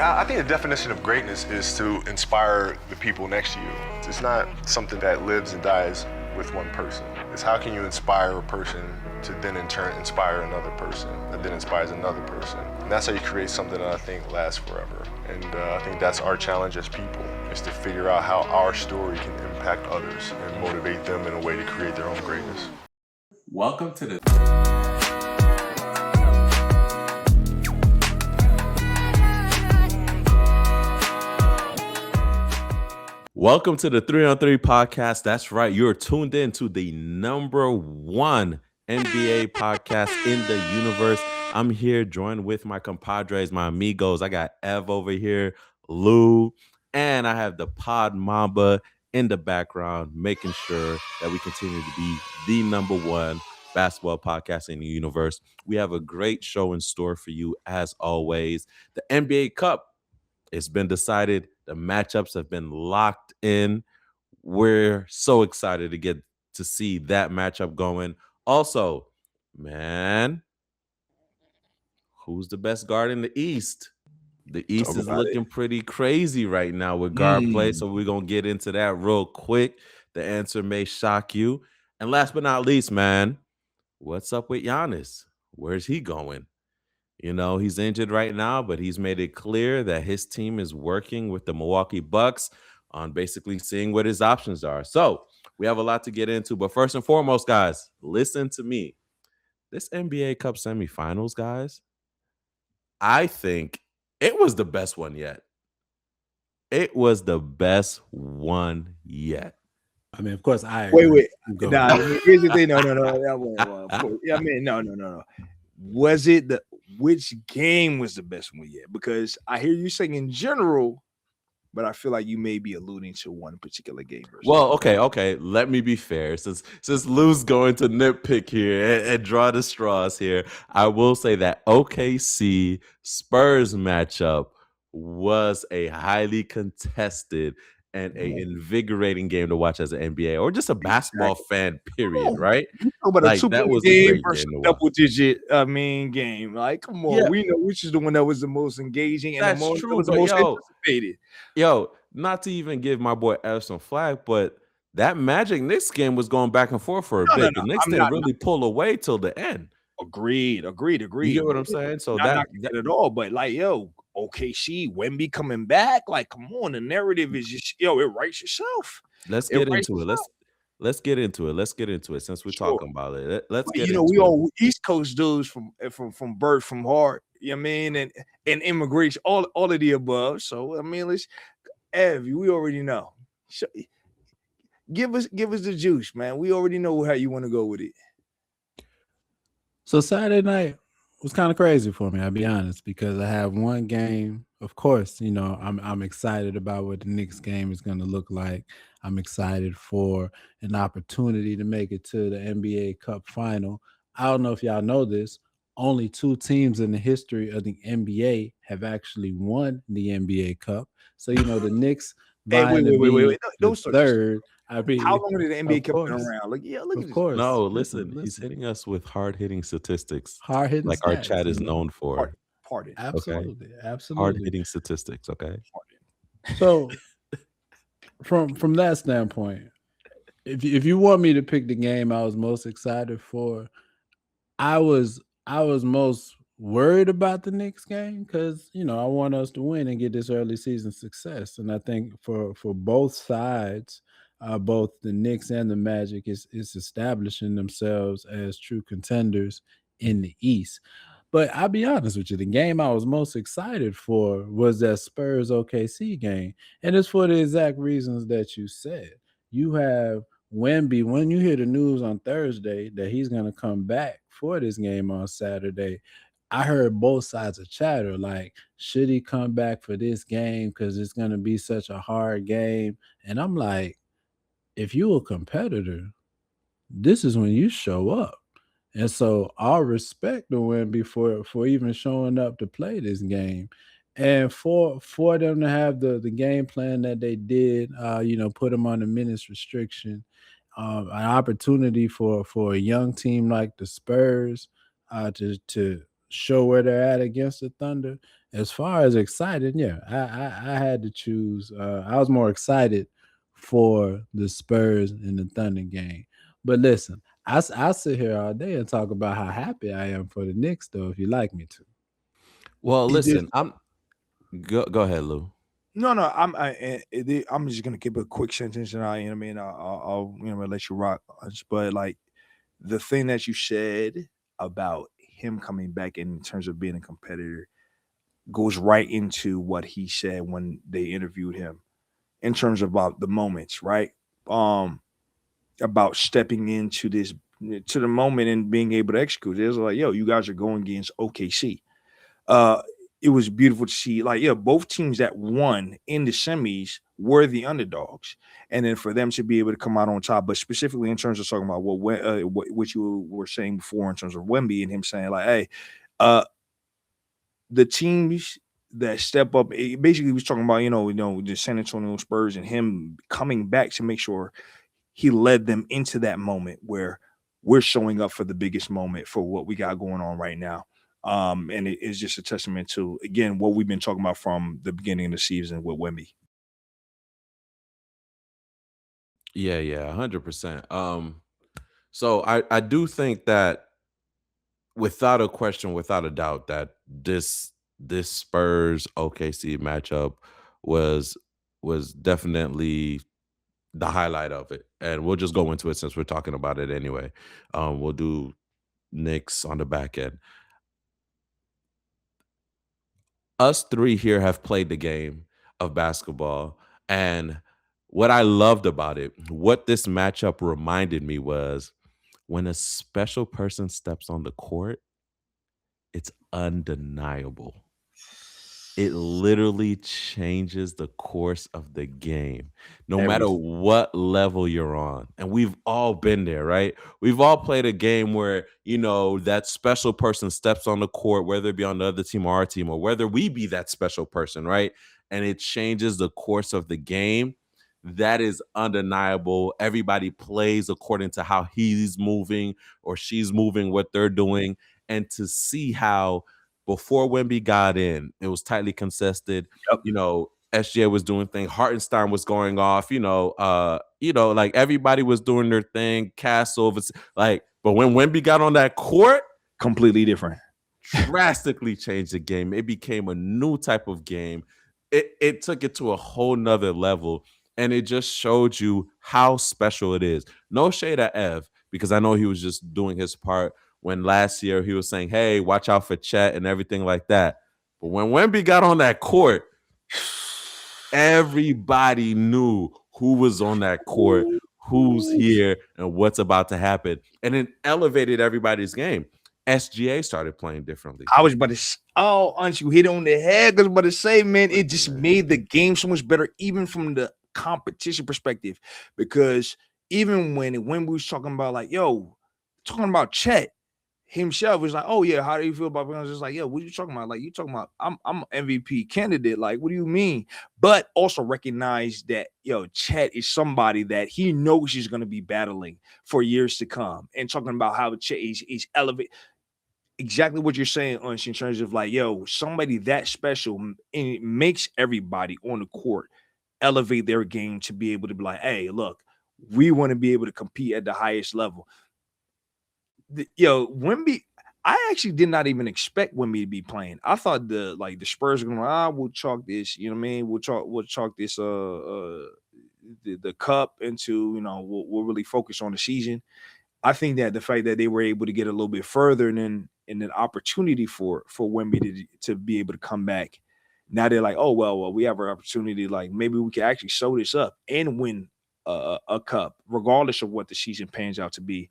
I think the definition of greatness is to inspire the people next to you. It's not something that lives and dies with one person. It's how can you inspire a person to then in turn inspire another person that then inspires another person. And that's how you create something that I think lasts forever. And I think that's our challenge as people, is to figure out how our story can impact others and motivate them in a way to create their own greatness. Welcome to the Welcome to the 3-on-3 podcast. That's right. You're tuned in to the number one NBA podcast in the universe. I'm here joined with my compadres, my amigos. I got Ev over here, Lou, and I have the Pod Mamba in the background, making sure that we continue to be the number one basketball podcast in the universe. We have a great show in store for you as always. The NBA Cup, it's been decided. The matchups have been locked in. We're so excited to get to see that matchup going. Also, man, who's the best guard in the East? The East is looking pretty crazy right now with guard play, so we're going to get into that real quick. The answer may shock you. And last but not least, man, what's up with Giannis? Where's he going? You know, he's injured right now, but he's made it clear that his team is working with the Milwaukee Bucks on basically seeing what his options are. So we have a lot to get into. But first and foremost, guys, listen to me. This NBA Cup semifinals, guys, I think it was the best one yet. It was the best one yet. I mean, of course, I agree. Wait. Nah, here's the thing. No. No. Was it which game was the best one yet? Because I hear you saying in general, but I feel like you may be alluding to one particular game. Well, okay. Let me be fair. Since Lou's going to nitpick here and draw the straws here, I will say that OKC Spurs matchup was a highly contested and a invigorating game to watch as an NBA or just a basketball fan, period, right? But like, that was a great versus game double-digit, game. Like, come on, we know which is the one that was the most engaging and That's true, that was the most anticipated. Yo, not to even give my boy F some flack, but that Magic Knicks game was going back and forth for a bit. The Knicks didn't really pull away till the end. Agreed. You get what I'm saying? So not at all, but like, OKC, Wemby coming back, like, come on, the narrative is just, it writes yourself. Let's get into it. Let's get into it since we're talking about it. Let's get into it. We all East Coast dudes from birth, from heart, you know what I mean, and immigration, all of the above. So I mean, we already know. Give us the juice, man. We already know how you want to go with it. So Saturday night was kind of crazy for me, I'll be honest, because I have one game. Of course, I'm excited about what the Knicks game is going to look like. I'm excited for an opportunity to make it to the NBA Cup final. I don't know if y'all know this. Only two teams in the history of the NBA have actually won the NBA Cup. So, the Knicks vying to be the third. I mean, how long did the NBA Cup been around? Like, look at this. Course. No, listen, he's hitting us with hard-hitting statistics. Hard-hitting like stats, our chat is known for. Pardon. Absolutely. Okay? Absolutely. Hard-hitting statistics, okay? So, from that standpoint, if you want me to pick the game I was most excited for, I was most worried about the Knicks game because I want us to win and get this early season success. And I think for both sides, both the Knicks and the Magic is establishing themselves as true contenders in the East. But I'll be honest with you, the game I was most excited for was that Spurs OKC game. And it's for the exact reasons that you said. You have Wemby, when you hear the news on Thursday that he's going to come back for this game on Saturday, I heard both sides of chatter, like, should he come back for this game because it's going to be such a hard game? And I'm like, if you're a competitor, this is when you show up. And so I'll respect the Wemby for even showing up to play this game. And for them to have the game plan that they did, put them on a minutes restriction, an opportunity for a young team like the Spurs to show where they're at against the Thunder. As far as excited, yeah, I had to choose. I was more excited for the Spurs and the Thunder game. But listen, I sit here all day and talk about how happy I am for the Knicks, though, if you like me to. Well, It just listen, I'm go ahead, Lou. No, no, I'm just gonna keep a quick sentence, and I mean, I'll let you rock. But like the thing that you said about him coming back in terms of being a competitor goes right into what he said when they interviewed him in terms of about the moments, right? Um, about stepping into this to the moment and being able to execute. It was like, yo, you guys are going against OKC. Uh, it was beautiful to see, like, yeah, both teams that won in the semis were the underdogs, and then for them to be able to come out on top. But specifically in terms of talking about what you were saying before in terms of Wemby and him saying like, hey, uh, the teams that step up, basically he was talking about the San Antonio Spurs and him coming back to make sure he led them into that moment where we're showing up for the biggest moment for what we got going on right now. And it is just a testament to, again, what we've been talking about from the beginning of the season with Wemby. Yeah, 100%. So I do think that without a question, without a doubt, that this Spurs OKC matchup was was definitely the highlight of it. And we'll just go into it since we're talking about it anyway. We'll do Knicks on the back end. Us three here have played the game of basketball. And what I loved about it, what this matchup reminded me was when a special person steps on the court, it's undeniable. It literally changes the course of the game, no matter Everything. what level you're on. And we've all been there, right? We've all played a game where, that special person steps on the court, whether it be on the other team or our team, or whether we be that special person, right? And it changes the course of the game. That is undeniable. Everybody plays according to how he's moving or she's moving, what they're doing. And to see how before Wemby got in, it was tightly contested. Yep. SGA was doing things. Hartenstein was going off. Like everybody was doing their thing. Castle, but when Wemby got on that court, Completely different. drastically changed the game. It became a new type of game. It took it to a whole nother level, and it just showed you how special it is. No shade at Ev, because I know he was just doing his part when last year he was saying, hey, watch out for Chet and everything like that. But when Wemby got on that court, everybody knew who was on that court, who's here, and what's about to happen. And it elevated everybody's game. SGA started playing differently. I was about to, aren't you hit on the head? I was about to say, man, it just made the game so much better, even from the competition perspective. Because even when we was talking about like, talking about Chet himself was like, oh yeah, how do you feel about? I was just like, what are you talking about? Like, you talking about I'm MVP candidate. Like, what do you mean? But also recognize that Chet is somebody that he knows he's gonna be battling for years to come, and talking about how Chet is elevated. Exactly what you're saying, Unch, in terms of like, somebody that special, and it makes everybody on the court elevate their game to be able to be like, hey, look, we want to be able to compete at the highest level. Wemby, I actually did not even expect Wemby to be playing. I thought the Spurs were going, we'll chalk this, you know what I mean? We'll chalk this the cup into, we'll really focus on the season. I think that the fact that they were able to get a little bit further and then an opportunity for Wemby to be able to come back. Now they're like, oh well, we have our opportunity. Like maybe we can actually sew this up and win a cup, regardless of what the season pans out to be.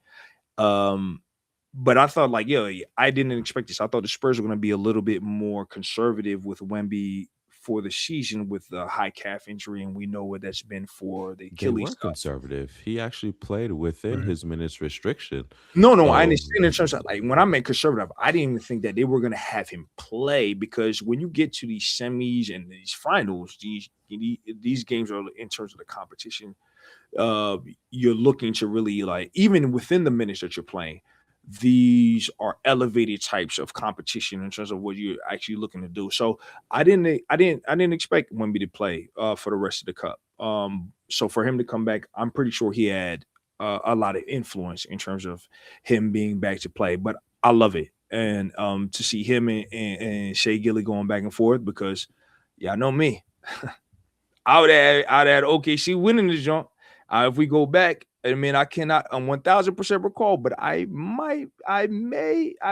But I thought like, I didn't expect this. I thought the Spurs were going to be a little bit more conservative with Wemby for the season with the high calf injury, and we know what that's been for the They Achilles. were conservative. He actually played within his minutes restriction. No, I understand in terms of like when I meant conservative, I didn't even think that they were going to have him play, because when you get to these semis and these finals, these games are in terms of the competition. You're looking to really, like, even within the minutes that you're playing, these are elevated types of competition in terms of what you're actually looking to do. So I didn't expect Wemby to play for the rest of the cup. So for him to come back, I'm pretty sure he had a lot of influence in terms of him being back to play. But I love it, and to see him and Shea Gilly going back and forth, because y'all know me. I'd had OKC winning the jump. If we go back, I mean, I cannot 1000% recall, but I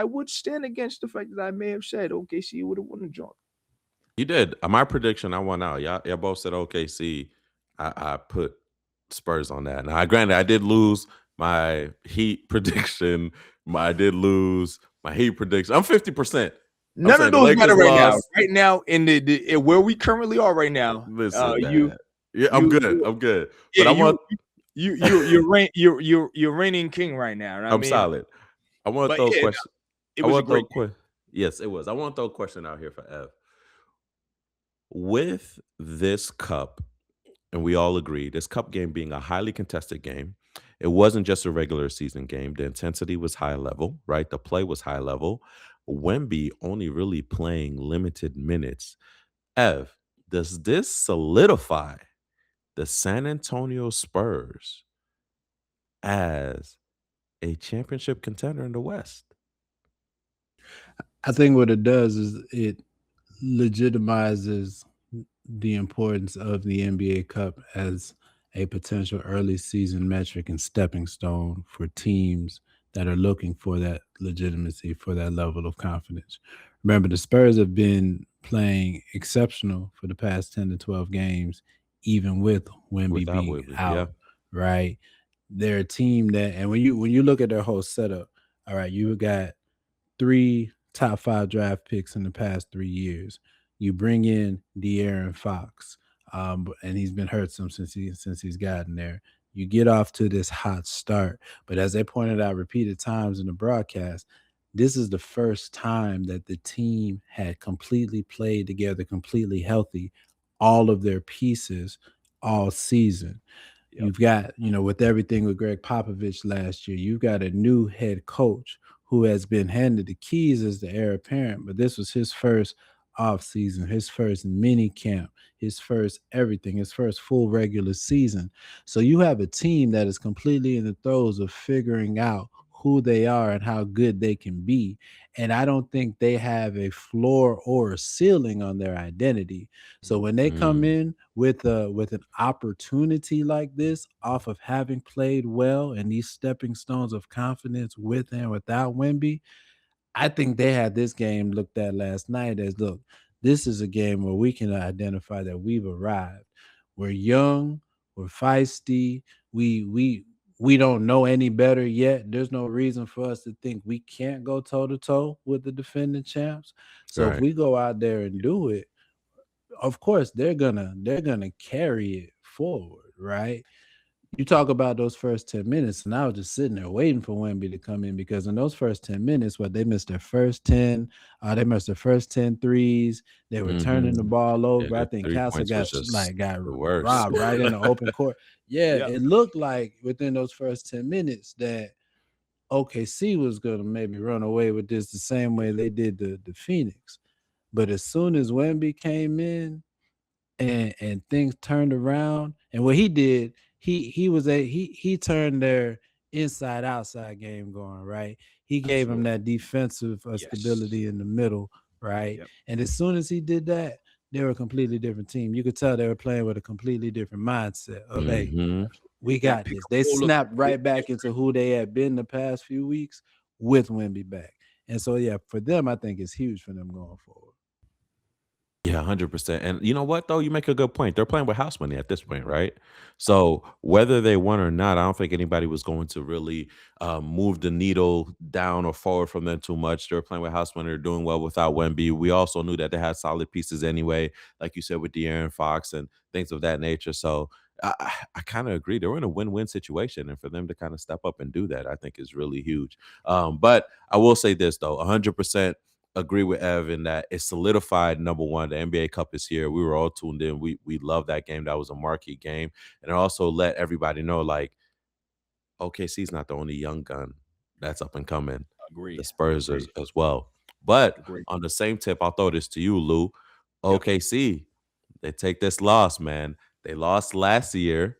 would stand against the fact that I may have said OKC would have won the jump. You did. My prediction, I won out. Y'all both said OKC. I put Spurs on that. Now, granted, I did lose my Heat prediction. I did lose my Heat prediction. I'm 50%. None of those matter right now. Right now, in the where we currently are right now. Listen, I'm good. Yeah, but you're reigning king right now. I'm solid. I want to throw a question. It was a great game. Yes, it was. I want to throw a question out here for Ev. With this cup, and we all agree, this cup game being a highly contested game, it wasn't just a regular season game. The intensity was high level, right? The play was high level. Wemby only really playing limited minutes. Ev, does this solidify the San Antonio Spurs as a championship contender in the West? I think what it does is it legitimizes the importance of the NBA Cup as a potential early season metric and stepping stone for teams that are looking for that legitimacy, for that level of confidence. Remember, the Spurs have been playing exceptional for the past 10 to 12 games, even with Wemby being out, right? They're a team that, and when you look at their whole setup, all right, you got 3 top 5 draft picks in the past 3 years. You bring in De'Aaron Fox, and he's been hurt since he's gotten there. You get off to this hot start, but as they pointed out repeated times in the broadcast, this is the first time that the team had completely played together, completely healthy, all of their pieces all season. Yep. You've got, with everything with Greg Popovich last year, you've got a new head coach who has been handed the keys as the heir apparent, but this was his first off season, his first mini camp, his first everything, his first full regular season. So you have a team that is completely in the throes of figuring out who they are and how good they can be. And I don't think they have a floor or a ceiling on their identity. So when they come in with an opportunity like this, off of having played well and these stepping stones of confidence with and without Wemby, I think they had this game looked at last night as, look, this is a game where we can identify that we've arrived. We're young, we're feisty, we don't know any better yet. There's no reason for us to think we can't go toe-to-toe with the defending champs. So if we go out there and do it, of course they're gonna carry it forward, right? You talk about those first 10 minutes, and I was just sitting there waiting for Wemby to come in, because in those first 10 minutes, they missed their first 10, they missed their first 10 threes. They were turning the ball over. I think Castle got robbed right in the open court. It looked like within those first 10 minutes that OKC was going to maybe run away with this the same way they did the Phoenix. But as soon as Wemby came in and things turned around, and what he did, he turned their inside outside game going, right? He gave them that defensive stability in the middle, right? And as soon as he did that, they were a completely different team. You could tell they were playing with a completely different mindset of, hey, we got this. They snapped right back into who they had been the past few weeks with Wemby back. And so, for them, I think it's huge for them going forward. Yeah, 100%. And you know what, though? You make a good point. They're playing with house money at this point, right? So whether they won or not, I don't think anybody was going to really move the needle down or forward from them too much. They're playing with house money. They're doing well without Wemby. We also knew that they had solid pieces anyway, like you said, with De'Aaron Fox and things of that nature. So I kind of agree. They're in a win-win situation, and for them to kind of step up and do that, I think is really huge. But I will say this, though, 100%. Agree with Evan that it's solidified. Number one, the NBA Cup is here. We were all tuned in. We love that game. That was a marquee game, and it also let everybody know, like, OKC's not the only young gun. that's up and coming. Agree. The Spurs Agree. as well. But Agree. on the same tip, I'll throw this to you, Lou. Yep. OKC, they take this loss, man. They lost last year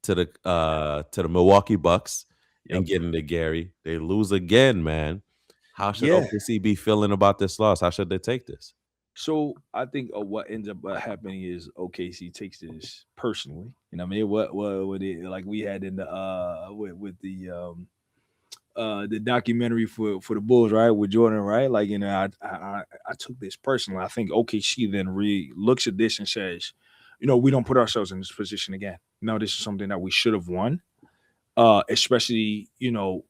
to the Milwaukee Bucks and Yep. get into Gary. They lose again, man. How should Yeah. OKC be feeling about this loss? How should they take this? So I think what ends up happening is OKC takes this personally. You know what I mean? What it like we had in the with the documentary for the Bulls, right? With Jordan, right? Like, you know, I took this personally. I think OKC then looks at this and says, you know, we don't put ourselves in this position again. No, this is something that we should have won. Especially, you know,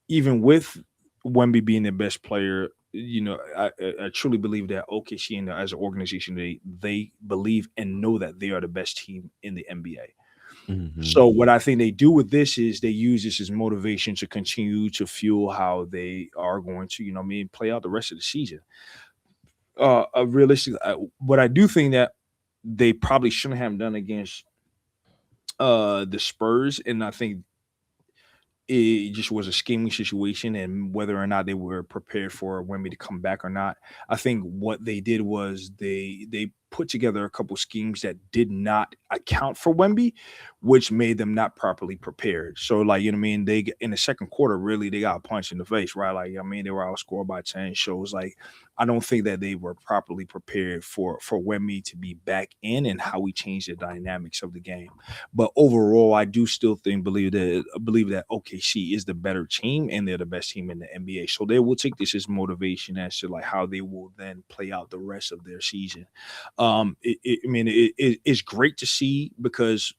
even with Wemby being the best player, you know, I truly believe that OKC and as an organization, they believe and know that they are the best team in the NBA. Mhm. So what I think they do with this is they use this as motivation to continue to fuel how they are going to, you know what I mean, play out the rest of the season. Realistically, what I do think that they probably shouldn't have done against the Spurs, and I think it just was a scheming situation, and whether or not they were prepared for Wemby to come back or not. I think what they did was they put together a couple schemes that did not account for Wemby, which made them not properly prepared. So, like, you know what I mean? They in the second quarter, really, they got a punch in the face, right? Like, I mean, they were outscored by 10. Shows like I don't think that they were properly prepared for Wemby to be back in and how we changed the dynamics of the game. But overall, I do still believe that OKC is the better team and they're the best team in the NBA. So they will take this as motivation as to like how they will then play out the rest of their season. It's great to see because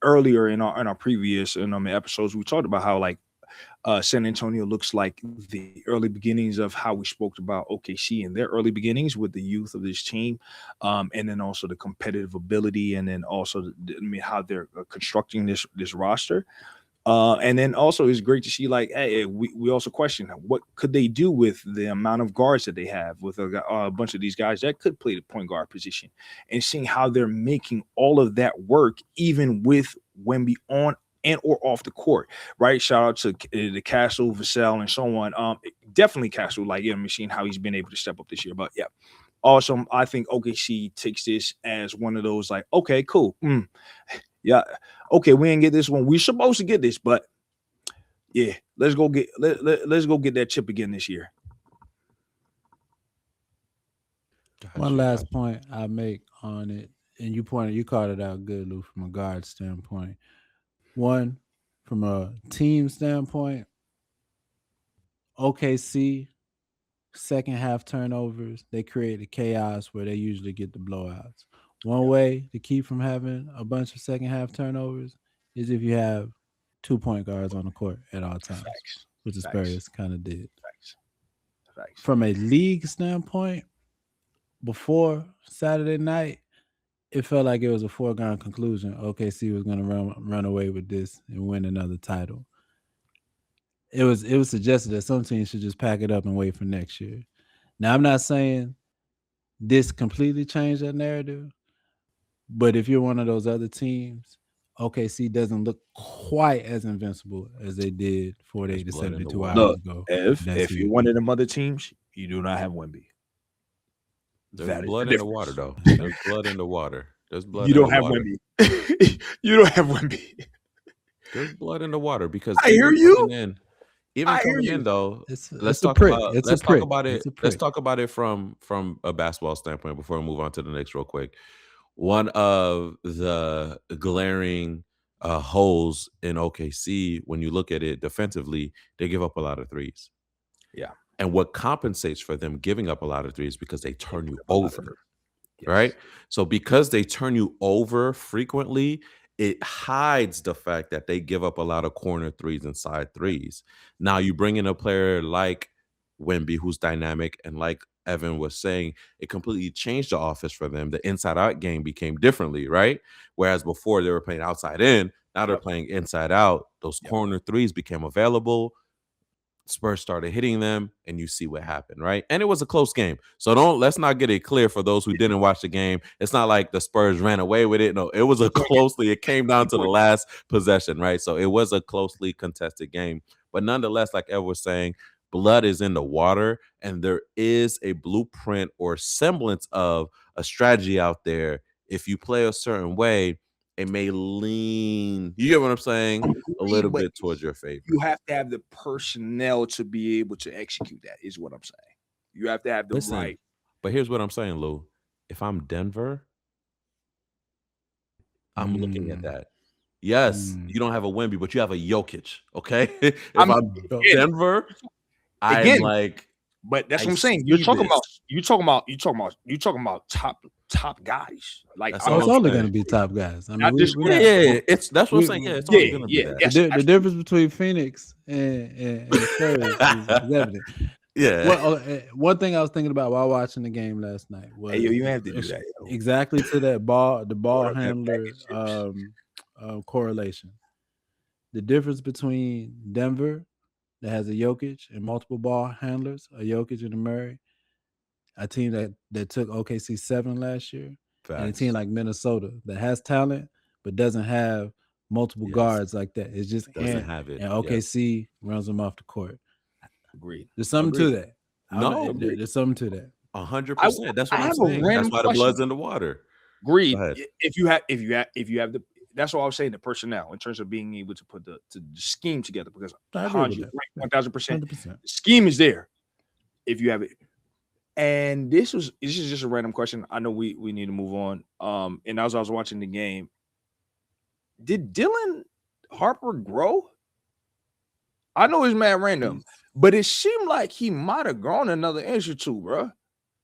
earlier in our previous episodes, we talked about how like San Antonio looks like the early beginnings of how we spoke about OKC and their early beginnings with the youth of this team, and then also the competitive ability, and then also how they're constructing this roster. And then also it's great to see like, hey, we also question what could they do with the amount of guards that they have with a bunch of these guys that could play the point guard position, and seeing how they're making all of that work even with Wemby on and or off the court, right? Shout out to the Castle, Vassell, and so on. Definitely Castle, like, you know, seeing how he's been able to step up this year. But yeah, awesome. I think OKC takes this as one of those like, okay, cool. Yeah, okay, we didn't get this one. We're supposed to get this, but yeah, let's go get that chip again this year. One last point I make on it, and you called it out good, Lou, from a guard standpoint. One, from a team standpoint, OKC second half turnovers, they create the chaos where they usually get the blowouts. One way to keep from having a bunch of second half turnovers is if you have 2 point guards on the court at all times, Facts. which the Spurs kind of did. Facts. From a league standpoint, before Saturday night, it felt like it was a foregone conclusion. OKC was going to run away with this and win another title. It was suggested that some teams should just pack it up and wait for next year. Now, I'm not saying this completely changed that narrative, but if you're one of those other teams, OKC doesn't look quite as invincible as they did 48 to 72 hours ago. If you're one of them other teams, you do not have Wemby. There's blood in the water, though. There's blood in the water. There's blood. You don't have Wemby. You don't have Wemby. There's blood in the water because I hear you. Even coming in though, let's talk about it from a basketball standpoint before we move on to the next real quick. One of the glaring holes in OKC, when you look at it defensively, they give up a lot of threes. Yeah. And what compensates for them giving up a lot of threes because they turn you over, right? So because they turn you over frequently, it hides the fact that they give up a lot of corner threes and side threes. Now you bring in a player like Wemby, who's dynamic, and like Evan was saying, it completely changed the offense for them. The inside-out game became differently, right? Whereas before they were playing outside in, now they're playing inside out. Those corner threes became available. Spurs started hitting them, and you see what happened, right? And it was a close game. So let's not get it clear for those who didn't watch the game. It's not like the Spurs ran away with it. No, it was it came down to the last possession, right? So it was a closely contested game. But nonetheless, like Ed was saying, blood is in the water, and there is a blueprint or semblance of a strategy out there. If you play a certain way, it may lean, you get what I'm saying, a little But bit towards your favor. you have to have the personnel to be able to execute that, is what I'm saying. You have to have the Listen, right. but here's what I'm saying, Lou. If I'm Denver, I'm looking at that. Yes, you don't have a Wemby, but you have a Jokic. Okay, if I'm Again, Denver, I'm again, like, but that's I what I'm saying. see this. You're talking about top guys. Like That's So all it's I'm only saying. going to be top guys. I mean, Not just we're Yeah, not. yeah, it's that's what I'm we- saying. Yeah, it's only gonna be that. yes, The difference between Phoenix and the Spurs is evident. Yeah. Well, one thing I was thinking about while watching the game last night was Hey, yo, you have to do that. Yo. exactly to the ball What up, handler correlation. The difference between Denver that has a Jokic and multiple ball handlers, a Jokic and a Murray, a team that took OKC 7 last year, and a Facts. team like Minnesota that has talent but doesn't have multiple Yes. guards like that. It's just Doesn't have it. and Yes. OKC runs them off the court. Agreed. There's something to that. No, There's something to that. 100%. That's what I I'm have a saying. That's random why the question. blood's in the water. Agreed. Go ahead. If you have the, that's what I was saying, the personnel in terms of being able to put the scheme together, because I agree with that. 1,000%. 100%. The scheme is there if you have it. And this is just a random question. I know we need to move on. And as I was watching the game, did Dylan Harper grow? I know he's mad random, but it seemed like he might have grown another inch or two, bro.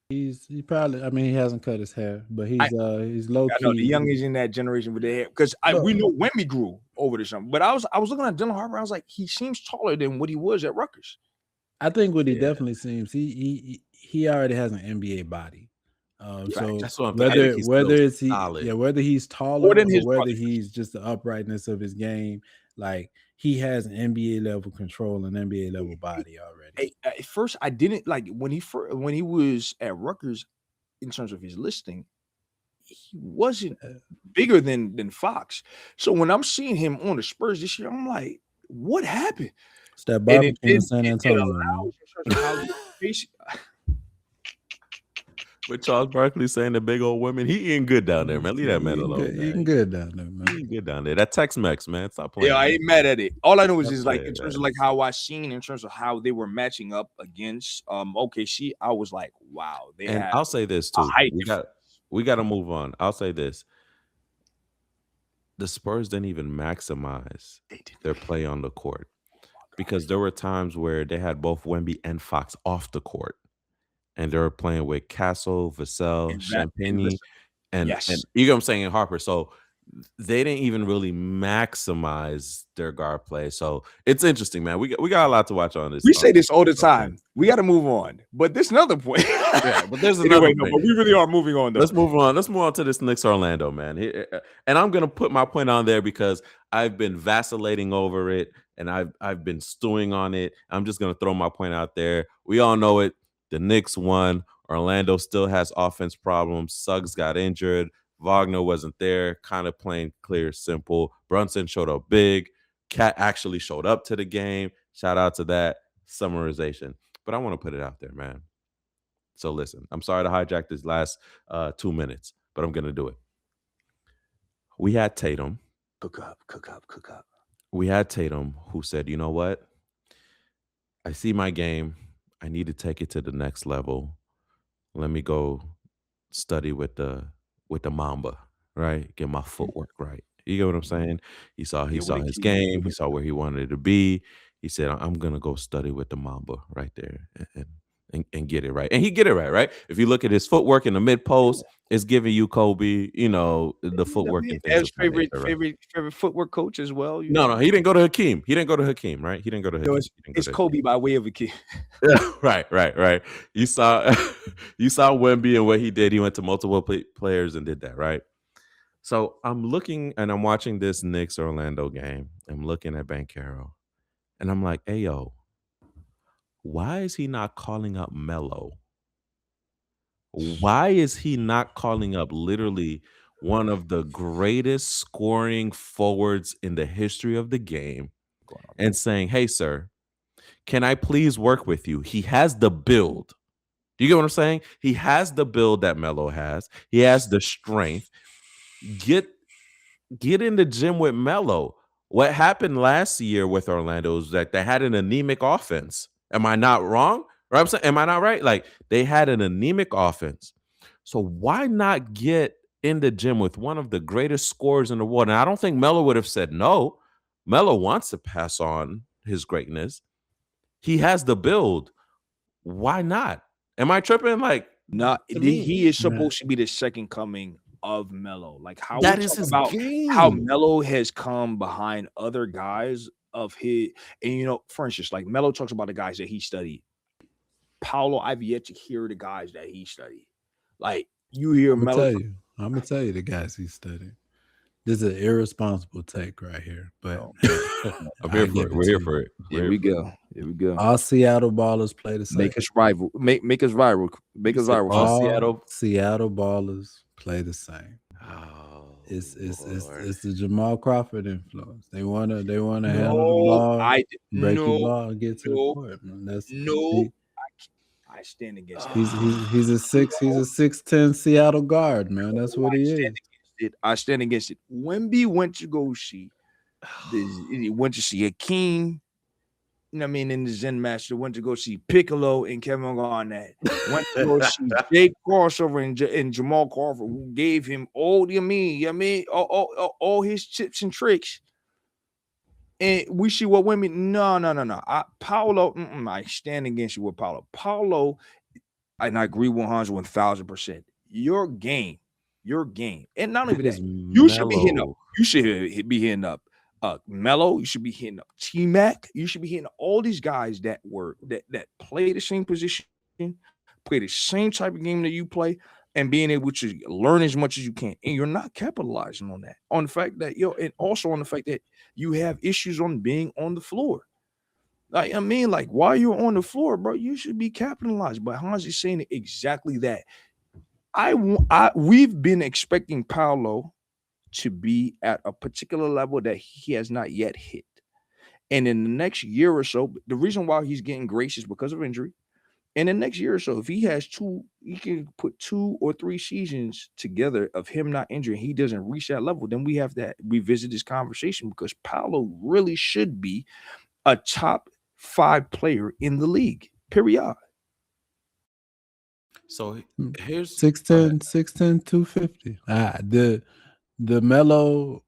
He probably. I mean, he hasn't cut his hair, but he's low key. I know the youngest in that generation with their hair, because we know Wemby grew over the summer. But I was looking at Dylan Harper. I was like, he seems taller than what he was at Rutgers. I think what he definitely seems he already has an NBA body. So That's what I'm whether he's whether still it's solid. whether he's taller than or his whether brother. he's just the uprightness of his game, like he has an NBA level control and NBA level body already. At first, I didn't like when he was at Rutgers. In terms of his listing, he wasn't bigger than Fox. So when I'm seeing him on the Spurs this year, I'm like, what happened? It's that barbecue in San Antonio, man. With Charles Barkley saying the big old women, he eating good down there, man. Leave that man alone. He eating good down there, man. He eating good down there. That Tex-Mex, man. Stop playing. Yeah, I ain't mad at it. All I know is Stop just like playing, in terms man. of like how I seen in terms of how they were matching up against OKC, I was like, wow. And I'll say this too. We got to move on. I'll say this. The Spurs didn't even maximize their play on the court, because there were times where they had both Wemby and Fox off the court, and they were playing with Castle, Vassell, Champagne, and you know what I'm saying, and Harper. So they didn't even really maximize their guard play. So it's interesting, man. We got a lot to watch on this. We say this all the time. We got to move on, but there's another point. Yeah, but there's another anyway, but we really are moving on. Though. Let's move on. Let's move on to this Knicks Orlando, man. And I'm gonna put my point on there because I've been vacillating over it and I've been stewing on it. I'm just gonna throw my point out there. We all know it. The Knicks won. Orlando still has offense problems. Suggs got injured. Wagner wasn't there. Kind of plain, clear, simple. Brunson showed up big. Cat actually showed up to the game. Shout out to that summarization. But I want to put it out there, man. So listen, I'm sorry to hijack this last 2 minutes, but I'm going to do it. We had Tatum. Cook up. We had Tatum who said, you know what? I see my game. I need to take it to the next level. Let me go study with the Mamba, right? Get my footwork right. You get what I'm saying? He saw his game. He saw where he wanted to be. He said, I'm going to go study with the Mamba right there and get it right. And he get it right? If you look at his footwork in the mid post, it's giving you Kobe, the footwork and things. His favorite footwork coach as well. No, he didn't go to Hakeem. Right? He didn't go to Hakeem. It's Kobe by way of Hakeem. Right. You saw Wemby and what he did. He went to multiple players and did that, right? So I'm looking and I'm watching this Knicks Orlando game. I'm looking at Banchero, and I'm like, hey, yo, why is he not calling up Melo? Why is he not calling up literally one of the greatest scoring forwards in the history of the game and saying, hey, sir, can I please work with you? He has the build. Do you get what I'm saying? He has the build that Melo has. He has the strength. Get in the gym with Melo. What happened last year with Orlando is that they had an anemic offense. Am I not wrong? Right? I'm saying, am I not right? Like they had an anemic offense. So why not get in the gym with one of the greatest scorers in the world? And I don't think Melo would have said no. Melo wants to pass on his greatness. He has the build. Why not? Am I tripping? Like, Not to me, he is supposed to be the second coming of Melo. Like how that we is talk his about game. how Melo has come behind other guys of his, and you know, for instance, like Melo talks about the guys that he studied. Paulo, I've yet to hear the guys that he studied. Like you hear I'm Melo. gonna tell you the guys he studied. This is an irresponsible take right here, but I'm here for it. We're here for it. Here we go. Here we go. All Seattle ballers play the same. Make us rival. Make us viral. Make us viral. All Seattle ballers play the same. Oh, It's Lord. the Jamal Crawford influence. They wanna handle the ball, break your ball, and get to the court. Man. That's I stand against that. He's a 6'10" Seattle guard, man. That's what he is. I stand against it. Wemby went to go see he went to see Hakeem. You know what I mean? In the Zen Master, went to go see Piccolo and Kevin Garnett. Went to go see Jake Crossover and Jamal Crawford, who gave him all all his tips and tricks. And we see what women. No. Paulo, I stand against you with Paulo. Paulo, and I agree 1,000%. Your game, and not only that, you should be hitting up. You should be hitting up Melo. You should be hitting up T-Mac. You should be hitting all these guys that play the same position, play the same type of game that you play, and being able to learn as much as you can. And you're not capitalizing on that. On the fact that and also on the fact that you have issues on being on the floor. Like I mean, like while you're on the floor, bro, you should be capitalized. But Hans is saying exactly that. We've been expecting Paulo to be at a particular level that he has not yet hit. And in the next year or so, the reason why he's getting grace is because of injury. In the next year or so, if he has he can put 2 or 3 seasons together of him not injured, he doesn't reach that level, then we have to revisit this conversation because Paulo really should be a top 5 player in the league, period. So here's 6'10", 250. The Melo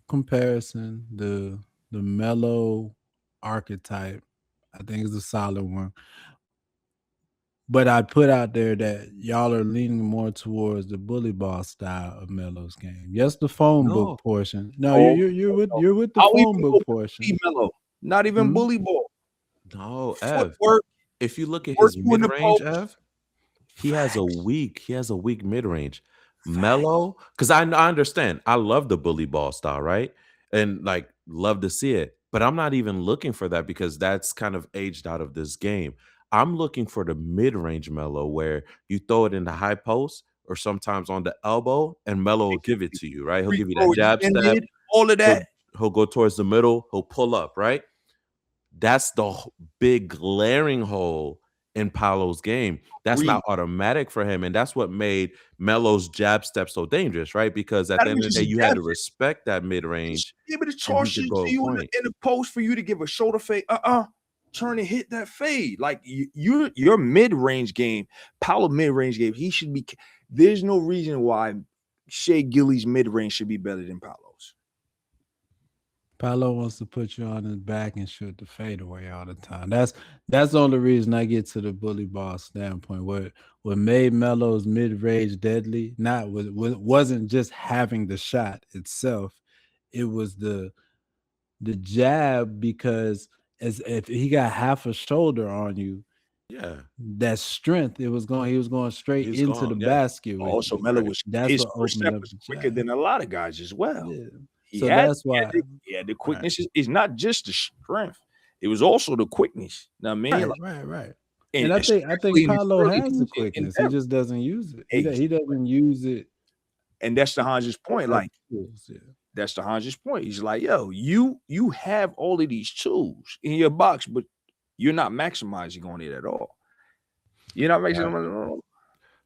comparison, the Melo archetype, I think is a solid one. But I put out there that y'all are leaning more towards the bully ball style of Melo's game. Yes, the phone book portion. No, you're with the phone book portion. Melo, not even bully ball. No, Footwork. If you look at his mid range, he has a weak mid range. Melo, because I understand. I love the bully ball style, right? And like love to see it, but I'm not even looking for that because that's kind of aged out of this game. I'm looking for the mid-range Melo where you throw it in the high post or sometimes on the elbow and Melo will give it to you, right? He'll give you that jab step. All of that. He'll go towards the middle. He'll pull up, right? That's the big glaring hole in Paulo's game. That's not automatic for him. And that's what made Melo's jab step so dangerous, right? Because at the end of the day, you had to respect that mid-range. Be able to toss you in the post for you to give a shoulder fade. Turn and hit that fade. Like your mid-range game, Paulo mid-range game, he should be. There's no reason why Shea Gilly's mid-range should be better than Paulo's. Paulo wants to put you on his back and shoot the fade away all the time. That's the only reason I get to the bully ball standpoint. What made Melo's mid-range deadly wasn't just having the shot itself. It was the jab, because as if he got half a shoulder on you, that strength, he was going straight into the basket. Also, Melo was his first step was quicker than a lot of guys as well. Yeah. That's why the quickness is not just the strength; it was also the quickness. Now, right. And I think Paulo has the quickness. He just doesn't use it. He doesn't use it. And that's the Hans's point. Like, that's the Hans's point. He's like, yo, you have all of these tools in your box, but you're not maximizing on it at all. You're not maximizing at all.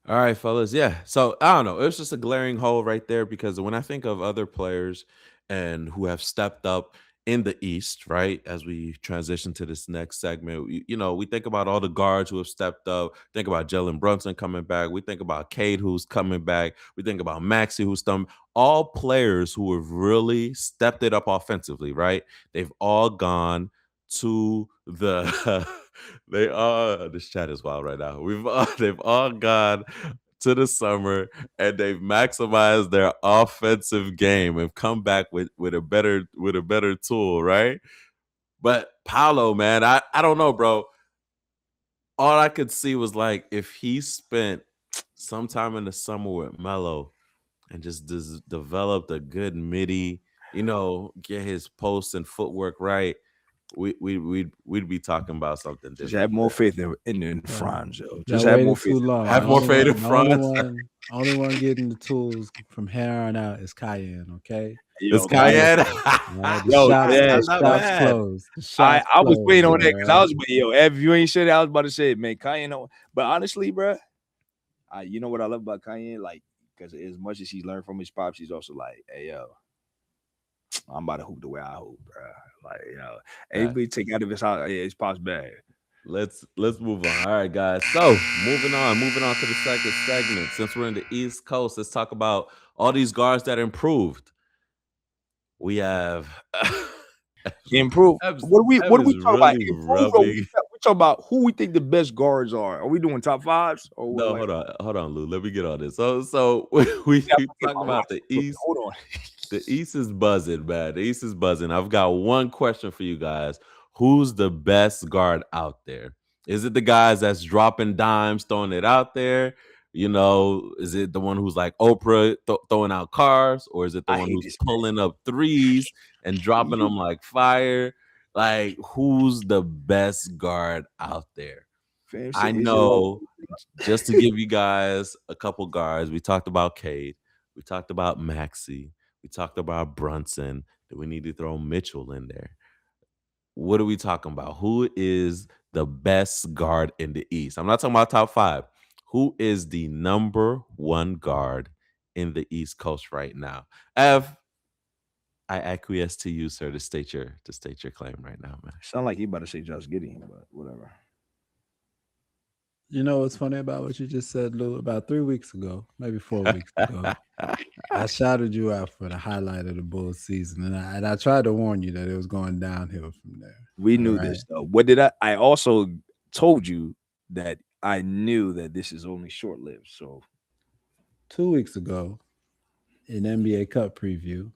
All right, fellas. Yeah. So I don't know. It's just a glaring hole right there because when I think of other players and who have stepped up in the East, right, as we transition to this next segment, we think about all the guards who have stepped up. Think about Jalen Brunson coming back. We think about Cade who's coming back. We think about Maxey who's done. All players who have really stepped it up offensively, right? They've all gone to the this chat is wild right now. They've all gone to the summer and they've maximized their offensive game and come back with a better tool, right? But Paolo, man, I don't know, bro. All I could see was like if he spent some time in the summer with Melo and just developed a good midi, get his post and footwork right. We'd be talking about something different. Just have more faith in Franz, yo. Just have more faith. Too long. Have more faith in Franz. Only one getting the tools from here on out is Cayenne. Okay, it's Cayenne. The shop's closed. I was waiting on that because I was if you ain't said that, I was about to say, man, Cayenne. But honestly, bro, you know what I love about Cayenne, like, because as much as he learned from his pops, he's also like, hey, yo, I'm about to hoop the way I hoop, bro. Like, everybody take out of his house. Yeah, his pops bad. Let's move on. All right, guys. So moving on to the second segment. Since we're in the East Coast, let's talk about all these guards that improved. We have improved. What are we talking about? We talk about who we think the best guards are. Are we doing top fives? Or no, hold on, Lou. Let me get on this. So we talk about the East. Hold on. The East is buzzing, man. The East is buzzing. I've got one question for you guys. Who's the best guard out there? Is it the guys that's dropping dimes, throwing it out there? Is it the one who's like Oprah throwing out cars? Or is it the one who's pulling up threes and dropping them like fire? Like, who's the best guard out there? I know, just to give you guys a couple guards, we talked about Cade. We talked about Maxey. We talked about Brunson. Do we need to throw Mitchell in there? What are we talking about? Who is the best guard in the East? I'm not talking about top five. Who is the number one guard in the East Coast right now? Ev, I acquiesce to you, sir, to state your claim right now, man. Sound like you about to say Josh Giddey, but whatever. You know what's funny about what you just said, Lou? About 3 weeks ago, maybe 4 weeks ago, I shouted you out for the highlight of the Bulls season, and I tried to warn you that it was going downhill from there. We knew this, though. What did I also told you that I knew that this is only short-lived. So 2 weeks ago, in NBA Cup preview,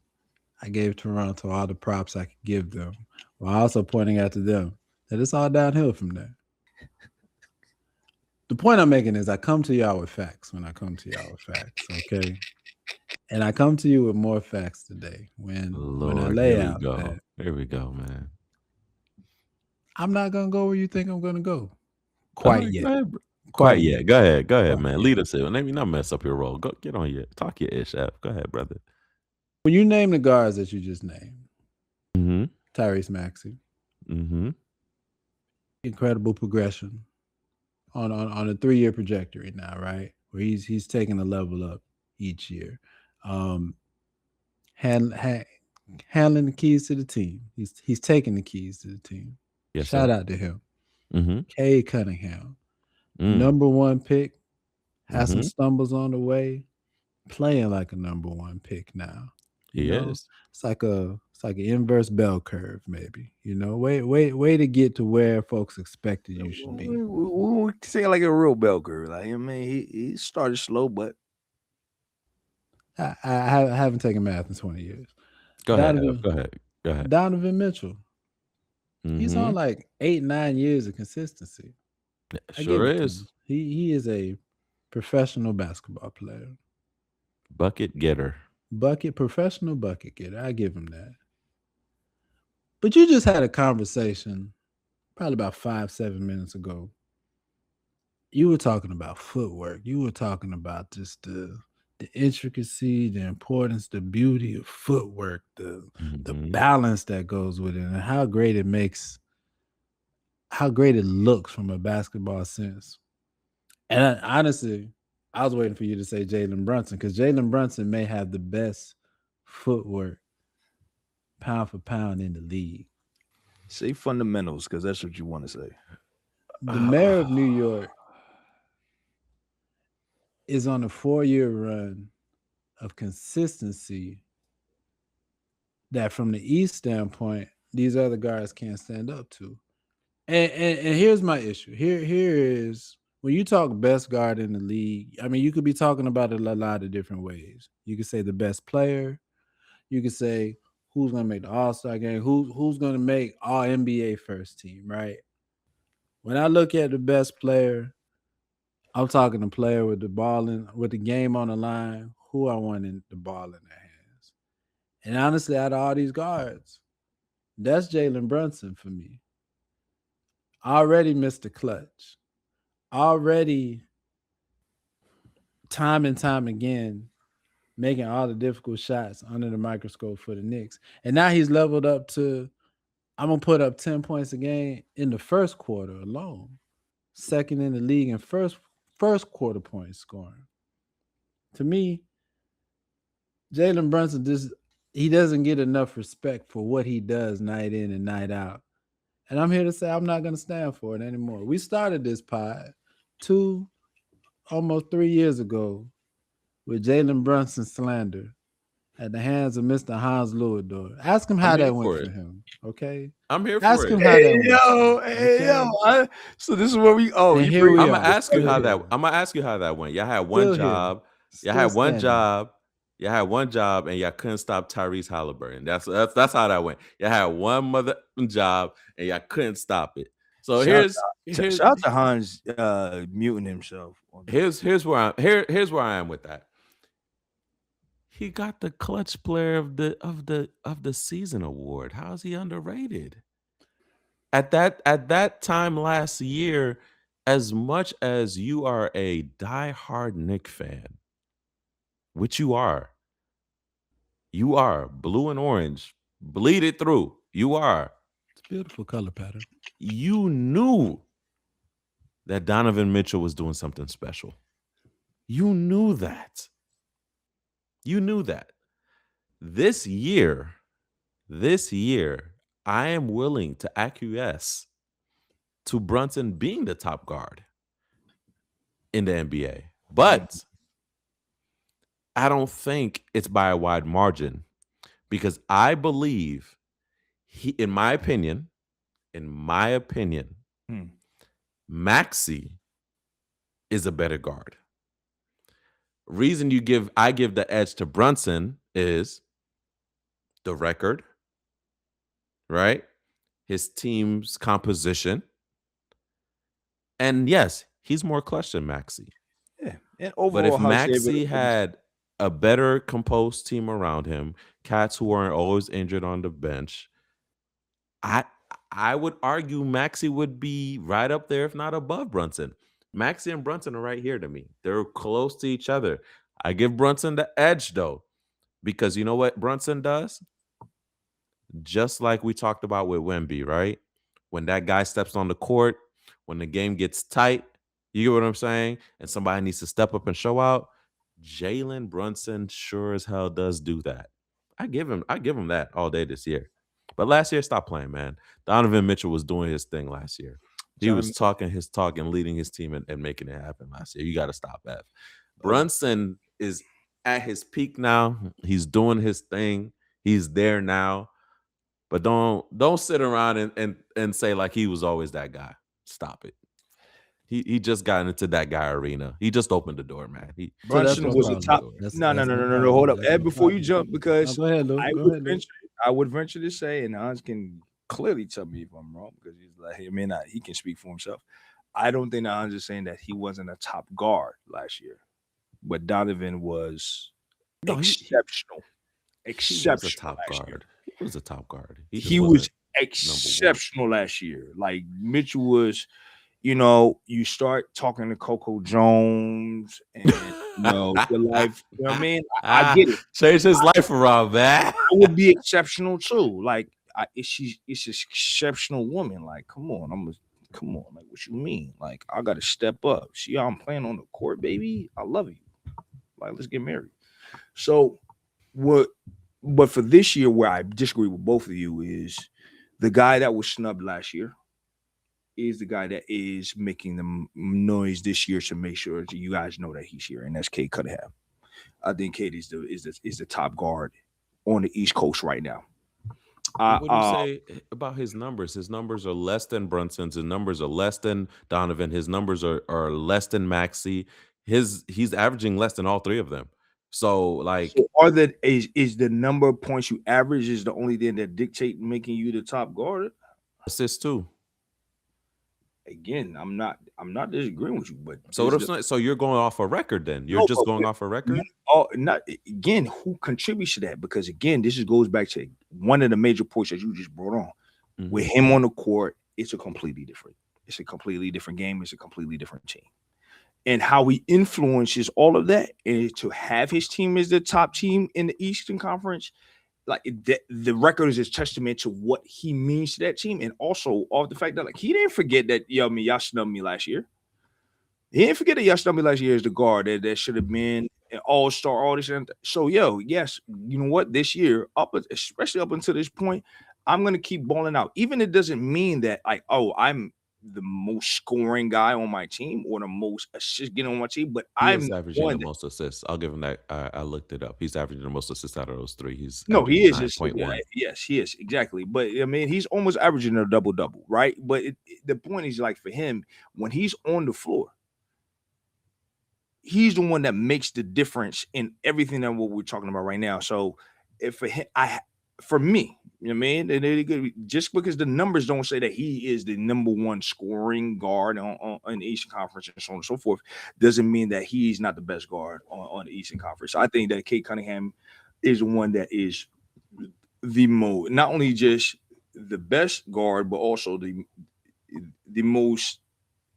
I gave Toronto all the props I could give them, while also pointing out to them that it's all downhill from there. The point I'm making is I come to y'all with facts when I come to y'all with facts, okay? And I come to you with more facts today when I lay out that. Here we go, man. I'm not going to go where you think I'm going to go. Quite yet. Go ahead, man. Lead us in. Let me not mess up your role. Go get on your talk your ish, F. Go ahead, brother. When you name the guards that you just named, Tyrese Maxey, incredible progression on a 3-year trajectory now, right? Where he's taking a level up each year, handling the keys to the team. He's taking the keys to the team. Yes, shout out to him. Cade Cunningham, number one pick, has some stumbles on the way, playing like a number one pick now. He is. It's like an inverse bell curve, maybe. Way to get to where folks expected you should be. We say like a real bell curve. Like, I mean, he started slow, but I haven't taken math in 20 years. Go ahead. Donovan Mitchell. He's on like 8-9 years of consistency. Sure is. He is a professional basketball player. Bucket getter. Professional bucket getter. I give him that. But you just had a conversation probably about 5-7 minutes ago. You were talking about footwork. You were talking about just the intricacy, the importance, the beauty of footwork, the balance that goes with it, and how great it makes how great it looks from a basketball sense. And honestly, I was waiting for you to say Jalen Brunson because Jalen Brunson may have the best footwork pound for pound in the league. Say fundamentals, because that's what you want to say. The mayor of New York is on a 4-year run of consistency that from the East standpoint, these other guys can't stand up to. And here's my issue. Here is when you talk best guard in the league, I mean, you could be talking about it a lot of different ways. You could say the best player. You could say who's going to make the All-Star game, who's going to make all NBA first team, right? When I look at the best player, I'm talking a player with the ball with the game on the line, who I want in the ball in their hands. And honestly, out of all these guards, that's Jalen Brunson for me. Already missed the clutch. Already time and time again making all the difficult shots under the microscope for the Knicks. And now he's leveled up to, I'm going to put up 10 points a game in the first quarter alone. Second in the league in first quarter points scoring. To me, Jalen Brunson he doesn't get enough respect for what he does night in and night out. And I'm here to say I'm not going to stand for it anymore. We started this pod almost 3 years ago with Jalen Brunson slander at the hands of Mr. Hans Lewidor. Ask him how that went for him, okay? I'm here for Ask it. him how that went. Yo. So this is where we. Oh, And you here bring. we I'm are. gonna ask you Still how here. that. I'm gonna ask you how that went. Y'all had one Still here. job. Y'all Still had one standing. job. Y'all had one job, and y'all couldn't stop Tyrese Halliburton. That's how that went. Y'all had one mother job, and y'all couldn't stop it. So here's Shout out to Hans muting himself. here's where I am with that. He got the clutch player of the season award. How is he underrated? At that time last year, as much as you are a diehard Knick fan, which you are blue and orange, bleed it through. You are. It's a beautiful color pattern. You knew that Donovan Mitchell was doing something special. You knew that. You knew that. This year, I am willing to acquiesce to Brunson being the top guard in the NBA. But I don't think it's by a wide margin because I believe in my opinion, Maxey is a better guard. Reason I give the edge to Brunson is the record, right? His team's composition. And yes, he's more clutch than Maxey. Yeah. And overall, but if Maxey had a better composed team around him, cats who aren't always injured on the bench, I would argue Maxey would be right up there, if not above Brunson. Maxey and Brunson are right here to me. They're close to each other. I give Brunson the edge, though, because you know what Brunson does? Just like we talked about with Wemby, right? When that guy steps on the court, when the game gets tight, you get what I'm saying? And somebody needs to step up and show out. Jalen Brunson sure as hell does do that. I give him that all day this year. But last year, stop playing, man. Donovan Mitchell was doing his thing last year. He was talking his talk and leading his team and making it happen last year. You got to stop that. Brunson is at his peak now. He's doing his thing. He's there now. But don't sit around and say like he was always that guy. Stop it. He just got into that guy arena. He just opened the door, man. Brunson was a top. No. Hold up, Ed. Before you jump, because go ahead, Luke. I would venture to say, and Hans can clearly tell me if I'm wrong because he's like, he can speak for himself. I don't think that Hans is saying that he wasn't a top guard last year, but Donovan was exceptional. He was a top guard. He was a top guard. He was exceptional last year. Like Mitchell was. You start talking to Coco Jones and your life. You know what I mean? I get it. Change his life around, man. I would be exceptional too. Like she's an exceptional woman. Like, come on, come on, like what you mean? Like I got to step up. See how I'm playing on the court, baby. I love you. Like let's get married. So what? But for this year, where I disagree with both of you is the guy that was snubbed last year is the guy that is making the noise this year to make sure that you guys know that he's here, and that's Cade Cunningham. I think Cade is the top guard on the East Coast right now. What do you say about his numbers? His numbers are less than Brunson's. His numbers are less than Donovan. His numbers are less than Maxey. He's averaging less than all three of them. So like, So is the number of points you average is the only thing that dictate making you the top guard? assists too. Again, I'm not disagreeing with you, but So so you're going off a record then? You're No, just but going off a record? not again. Who contributes to that? Because again, this goes back to one of the major points that you just brought on. Mhm. With him on the court, it's a completely different game. It's a completely different team, and how he influences all of that, and to have his team as the top team in the Eastern Conference. Like the record is a testament to what he means to that team, and also of the fact that like he didn't forget that y'all snubbed me last year. He didn't forget that y'all snubbed me last year as the guard that should have been an all-star, all this. So yes, you know what? This year, especially up until this point, I'm gonna keep balling out. Even it doesn't mean that like, oh, I'm the most scoring guy on my team or the most assists getting on my team, but He I'm is averaging one the that most assists. I'll give him that. I looked it up. He's averaging the most assists out of those three. He's no, averaging he is just 9.1. yes, he is exactly. But I mean, he's almost averaging a double, right? But the point is, like for him, when he's on the floor, he's the one that makes the difference in everything that what we're talking about right now. So, if for him, for me, you know what I mean, just because the numbers don't say that he is the number one scoring guard on the Eastern Conference and so on and so forth, doesn't mean that he's not the best guard on the Eastern Conference. I think that Cade Cunningham is the one that is the most, not only just the best guard, but also the most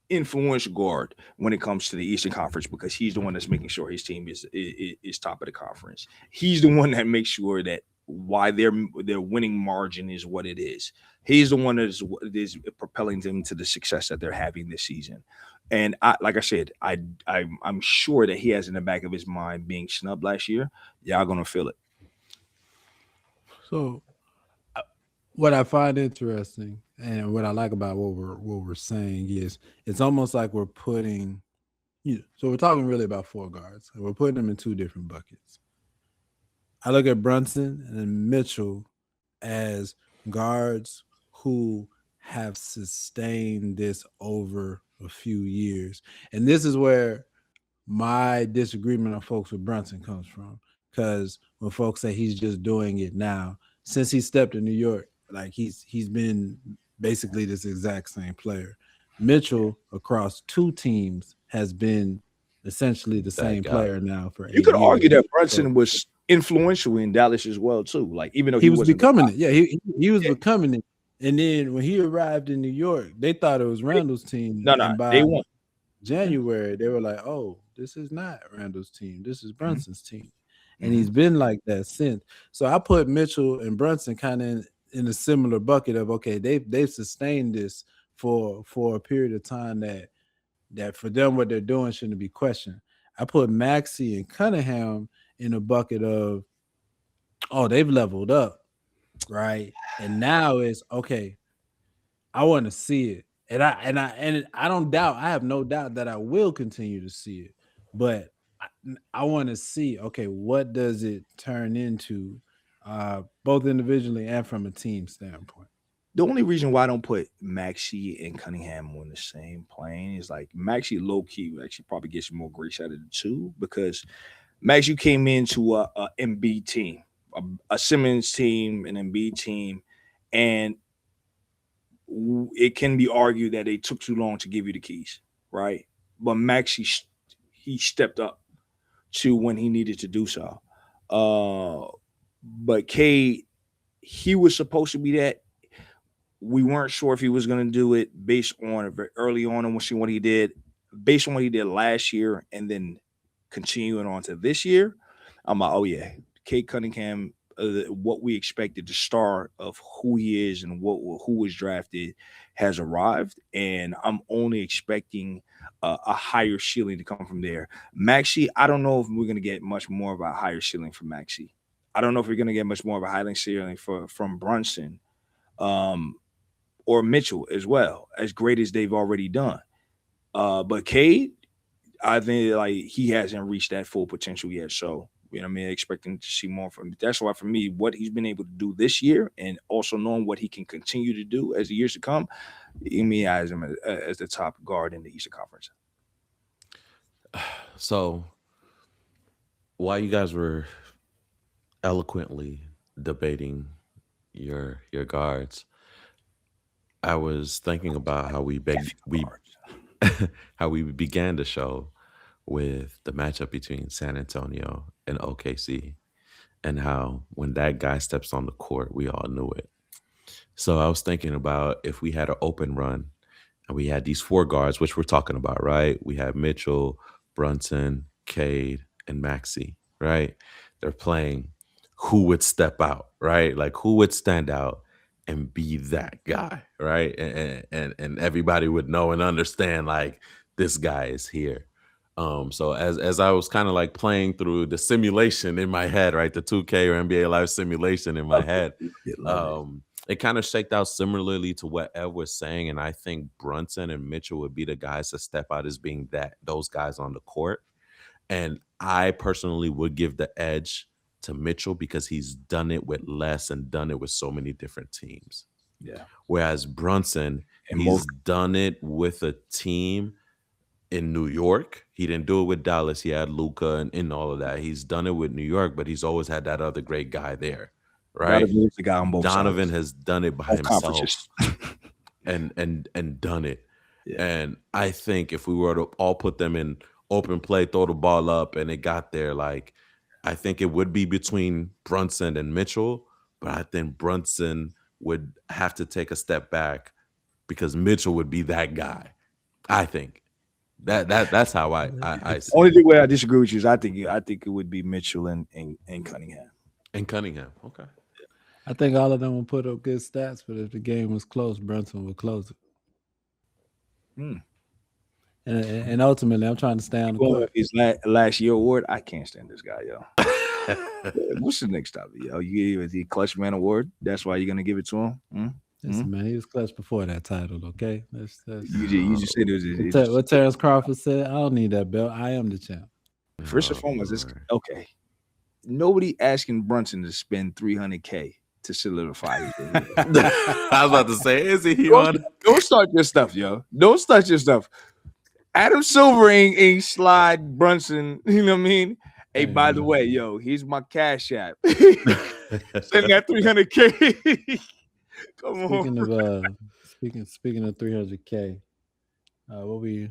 influential guard when it comes to the Eastern Conference, because he's the one that's making sure his team is top of the conference. He's the one that makes sure that why their winning margin is what it is. He's the one that is propelling them to the success that they're having this season. And like I said, I'm sure that he has in the back of his mind being snubbed last year. Y'all gonna feel it. So, what I find interesting and what I like about what we're saying is it's almost like we're putting, so we're talking really about four guards, and we're putting them in two different buckets. I look at Brunson and Mitchell as guards who have sustained this over a few years, and this is where my disagreement on folks with Brunson comes from. Because when folks say he's just doing it now, since he stepped in New York, like he's been basically this exact same player. Mitchell across two teams has been essentially the same guy. player now for 8 You could years. argue that Brunson was influential in Dallas as well too. Like even though he was wasn't becoming it. Yeah, he was becoming it. And then when he arrived in New York, they thought it was Randall's team. No, And by they won. January, they were like, oh, this is not Randall's team. This is Brunson's team. And Mhm. he's been like that since. So I put Mitchell and Brunson kind of in a similar bucket of, okay, they've sustained this for a period of time that for them what they're doing shouldn't be questioned. I put Maxey and Cunningham in a bucket of, oh, they've leveled up, right? And now it's okay. I want to see it, and I don't doubt. I have no doubt that I will continue to see it, but I want to see. Okay, what does it turn into, both individually and from a team standpoint? The only reason why I don't put Maxey and Cunningham on the same plane is like Maxey low key actually probably gets more grace out of the two, because Maxey came into a MB team, a Simmons team, an MB team, and it can be argued that they took too long to give you the keys, right? But Maxey, he stepped up to when he needed to do so. But Cade, he was supposed to be that. We weren't sure if he was going to do it based on very early on and seeing what he did, based on what he did last year, and then continuing on to this year. I'm like, oh yeah, Cade Cunningham, what we expected, the star of who he is and who was drafted, has arrived, and I'm only expecting a higher ceiling to come from there. Maxey, I don't know if we're going to get much more of a higher ceiling from Maxey. I don't know if we're going to get much more of a higher ceiling from Brunson or Mitchell as well, as great as they've already done. But Cade, I think like he hasn't reached that full potential yet. So, you know what I mean, expecting to see more from him. That's why for me, what he's been able to do this year and also knowing what he can continue to do as the years to come, me as him as the top guard in the Eastern Conference. So while you guys were eloquently debating your guards, I was thinking about how we how we began the show with the matchup between San Antonio and OKC, and how when that guy steps on the court, we all knew it. So I was thinking about if we had an open run and we had these four guards, which we're talking about, right? We have Mitchell, Brunson, Cade, and Maxey, right? They're playing. Who would step out, right? Like who would stand out and be that guy, right? And everybody would know and understand like this guy is here. So as I was kind of like playing through the simulation in my head, right? The 2K or NBA Live simulation in my head, it kind of shaked out similarly to what Ev was saying. And I think Brunson and Mitchell would be the guys to step out as being those guys on the court. And I personally would give the edge to Mitchell because he's done it with less and done it with so many different teams. Yeah. Whereas Brunson, he's done it with a team in New York. He didn't do it with Dallas. He had Luka and all of that. He's done it with New York, but he's always had that other great guy there, right? Donovan's the guy on both Donovan sides. has done it by himself and done it. Yeah. And I think if we were to all put them in open play, throw the ball up, and it got there, like I think it would be between Brunson and Mitchell, but I think Brunson would have to take a step back because Mitchell would be that guy. I think that's how I see. Only way I disagree with you is I think it would be Mitchell and Cunningham. And Cunningham, okay. I think all of them will put up good stats, but if the game was close, Brunson would close it. And ultimately, I'm trying to stay on the court. His last year award, I can't stand this guy, yo. What's the next topic, yo? You gave the Clutch Man Award. That's why you're gonna give it to him. Listen, man, he was clutch before that title. Okay, you just said it was. What Terrence Crawford said. I don't need that belt. I am the champ. First and foremost, it's okay. Nobody asking Brunson to spend $300K to solidify his career. I was about to say, is he on? Don't start your stuff, yo. Don't start your stuff. Adam Silver ain't slide Brunson. You know what I mean? Hey, by the way, yo, here's my cash app. Send that $300K. Come on. Speaking of $300K, what we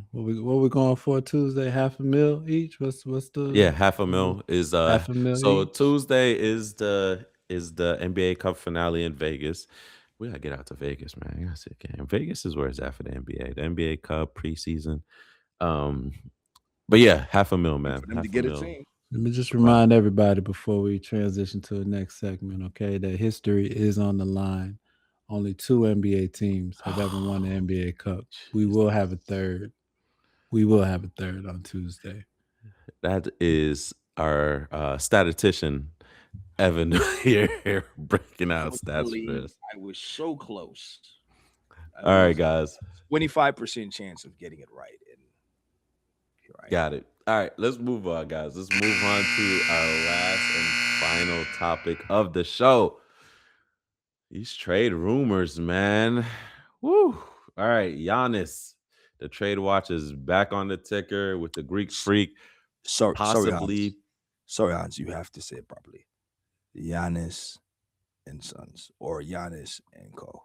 going for Tuesday? $500,000 each. What's the $500,000 is $500,000 so each? Tuesday is the NBA Cup finale in Vegas. We gotta get out to Vegas, man. You gotta see a game. Vegas is where it's at for the NBA. The NBA Cup preseason. But yeah, $500,000, man. For them to get a team. Let me just remind everybody before we transition to the next segment, okay, that history is on the line. Only 2 NBA teams have ever won the NBA Cup. We will have a third. We will have a third on Tuesday. That is our statistician, Evan, here breaking out stats for us. I was so close. All right, guys. 25% chance of getting it right. Got it. All right, let's move on, guys. Let's move on to our last and final topic of the show. These trade rumors, man. Woo. All right, Giannis. The trade watch is back on the ticker with the Greek Freak. Sorry, Hans, you have to say it properly. Giannis and Sons or Giannis and Co.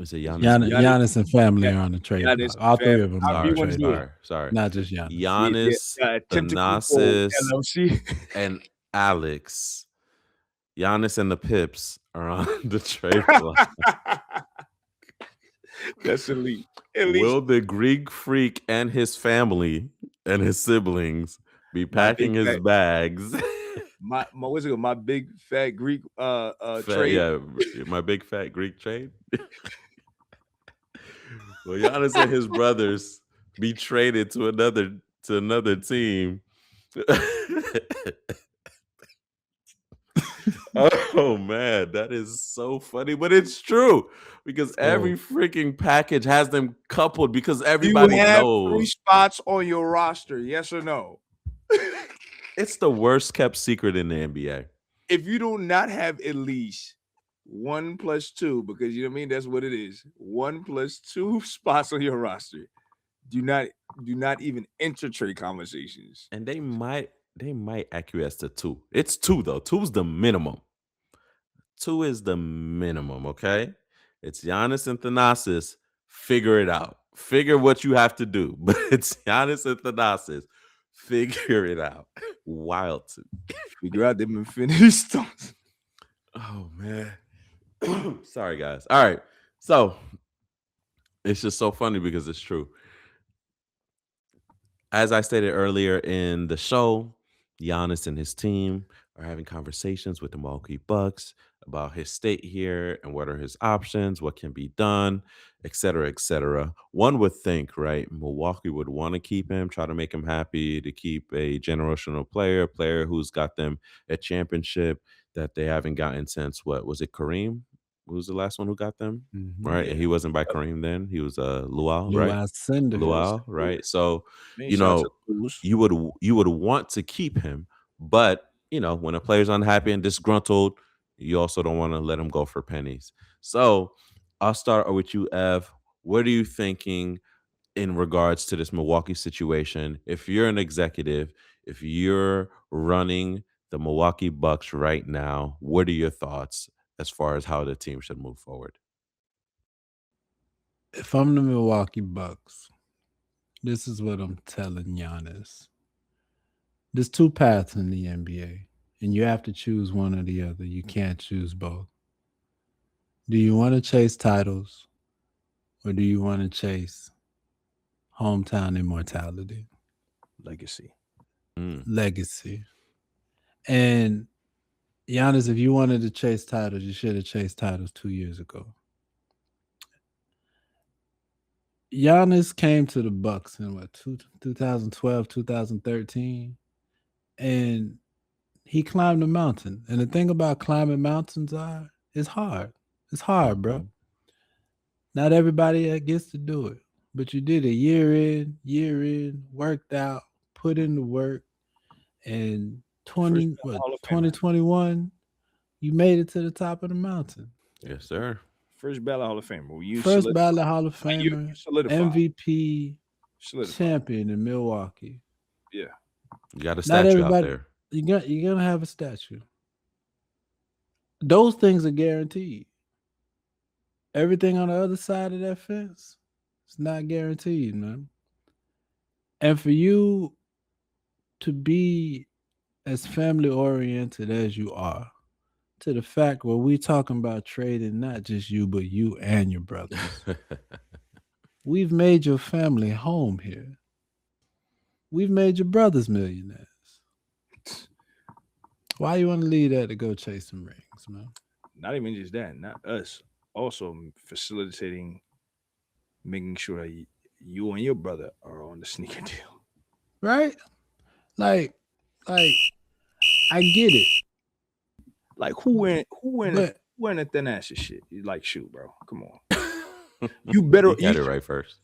Is it Giannis? Giannis and family are on the trade. All 3 of them are on the trade. Sorry. Not just Giannis. Giannis, Thanasis, and Alex. Giannis and the Pips are on the trade block. That's elite. Will the Greek Freak and his family and his siblings be packing his bags? My big fat Greek trade. Yeah, my big fat Greek trade. Well, Giannis and his brothers be traded to another team. Oh man, that is so funny, but it's true because every freaking package has them coupled because You everybody have 3 knows spots on your roster, yes or no? it's the worst kept secret in the NBA. If you do not have at least 1 plus 2, because you know what I mean, that's what it is. 1 plus 2 spots on your roster. Do not even enter trade conversations. And they might acquiesce to 2. It's 2 though. 2's the minimum. 2 is the minimum, okay? It's Giannis and Thanasis. Figure it out. Figure what you have to do. But it's Giannis and Thanasis. Figure it out. Wild to Figure out them Infinity Stones. Oh man. Sorry, guys. All right. So it's just so funny because it's true. As I stated earlier in the show, Giannis and his team are having conversations with the Milwaukee Bucks about his state here and what are his options, what can be done, et cetera, et cetera. One would think, right, Milwaukee would want to keep him, try to make him happy, to keep a generational player, a player who's got them a championship that they haven't gotten since, what was it, Kareem? Who was the last one who got them? Right. Yeah. And he wasn't by Kareem then. He was Luau, Lou right? Alcindor. Luau, right? So, Man, you shout out know, to Luz. you would want to keep him, but you know, when a player's unhappy and disgruntled, you also don't want to let him go for pennies. So I'll start with you, Ev. What are you thinking in regards to this Milwaukee situation? If you're an executive, if you're running the Milwaukee Bucks right now, what are your thoughts as far as how the team should move forward? If I'm the Milwaukee Bucks, this is what I'm telling Giannis. There's 2 paths in the NBA, and you have to choose one or the other. You can't choose both. Do you want to chase titles, or do you want to chase hometown immortality, Legacy. legacy? And Giannis, if you wanted to chase titles, you should have chased titles 2 years ago. Giannis came to the Bucks in 2012, 2013, and he climbed the mountain. And the thing about climbing mountains it's hard. It's hard, bro. Not everybody gets to do it, but you did it year in, worked out, put in the work, and 2021, you made it to the top of the mountain. Yes, sir. First ballot Hall of Famer. First ballot Hall of You Famer, solidified. MVP, Solidified. champion in Milwaukee. Yeah. You got a statue out there. You're gonna have a statue. Those things are guaranteed. Everything on the other side of that fence, it's not guaranteed, man. And for you to be as family oriented as you are, to the fact where we talking about trading not just you, but you and your brothers. We've made your family home here. We've made your brothers millionaires. Why you want to leave that to go chase some rings, man? Not even just that, not us. Also facilitating, making sure that you and your brother are on the sneaker deal. Right? Like I get it. Like who in But- a thin ass shit? You like, shoot, bro. Come on. You better You got it right first.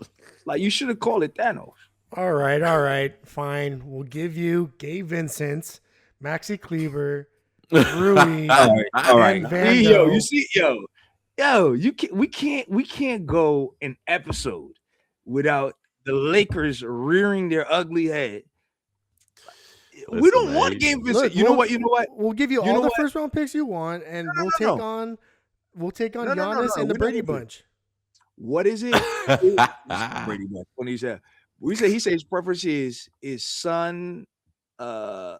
Like you should have called it Thanos. All right, fine. We'll give you Gabe Vincent, Maxi Kleber, Rui. All right. And See, yo, Vando. you see, we can't go an episode without the Lakers rearing their ugly head. We Listen, don't man, want Gabe Vincent. Look, You know what? We'll give you You know all the what? first round picks you want, and we'll take on Giannis and the We're not Brady gonna- Bunch. What is it? Brady Bunch. When he said his preference is son, a